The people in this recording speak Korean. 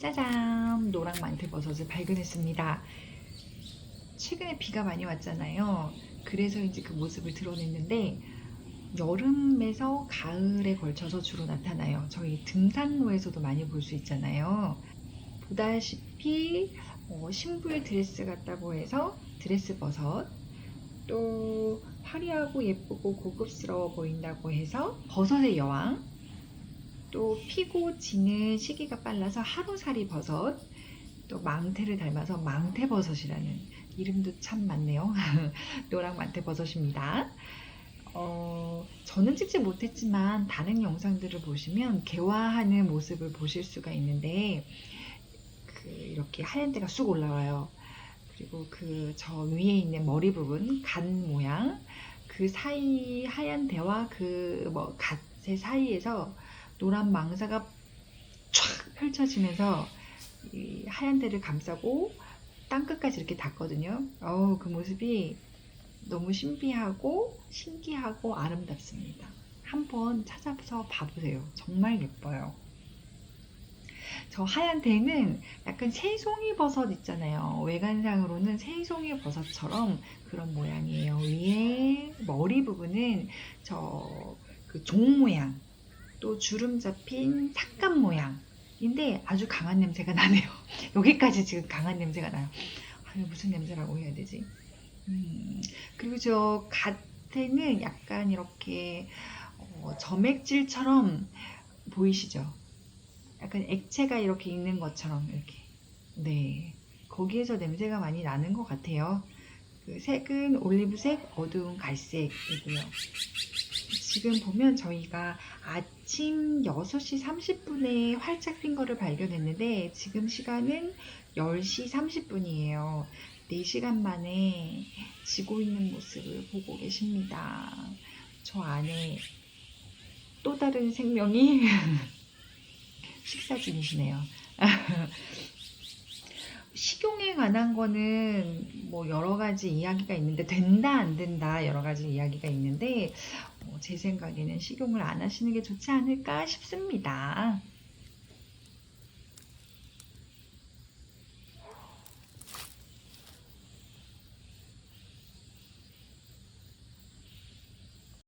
짜잔! 노랑 망태버섯을 발견했습니다. 최근에 비가 많이 왔잖아요. 그래서 이제 그 모습을 드러냈는데 여름에서 가을에 걸쳐서 주로 나타나요. 저희 등산로에서도 많이 볼 수 있잖아요. 보다시피 신부의 드레스 같다고 해서 드레스 버섯, 또 화려하고 예쁘고 고급스러워 보인다고 해서 버섯의 여왕, 또 피고 지는 시기가 빨라서 하루살이 버섯, 또 망태를 닮아서 망태버섯이라는 이름도 참 많네요. 노랑 망태버섯입니다. 저는 찍지 못했지만 다른 영상들을 보시면 개화하는 모습을 보실 수가 있는데 이렇게 하얀 데가 쑥 올라와요. 그리고 그 저 위에 있는 머리 부분, 간 모양, 그 사이 하얀 데와 그 갓의 사이에서 노란 망사가 촥 펼쳐지면서 이 하얀 데를 감싸고 땅끝까지 이렇게 닿거든요. 그 모습이 너무 신비하고 신기하고 아름답습니다. 한번 찾아서 봐보세요. 정말 예뻐요. 저 하얀 대는 약간 새송이 버섯 있잖아요. 외관상으로는 새송이 버섯처럼 그런 모양이에요. 위에 머리 부분은 그 종 모양, 또 주름 잡힌 삭감 모양인데 아주 강한 냄새가 나네요. 여기까지 지금 강한 냄새가 나요. 무슨 냄새라고 해야 되지? 그리고 저 갓에는 약간 이렇게 점액질처럼 보이시죠? 약간 액체가 이렇게 있는 것처럼 이렇게. 네, 거기에서 냄새가 많이 나는 것 같아요. 그 색은 올리브색, 어두운 갈색이고요. 지금 보면 저희가 아침 6시 30분에 활짝 핀 거를 발견했는데 지금 시간은 10시 30분이에요. 4시간 만에 지고 있는 모습을 보고 계십니다. 저 안에 또 다른 생명이 식사 중이시네요. 식용에 관한 거는 뭐 여러 가지 이야기가 있는데 된다 안 된다 여러 가지 이야기가 있는데 제 생각에는 식용을 안 하시는 게 좋지 않을까 싶습니다.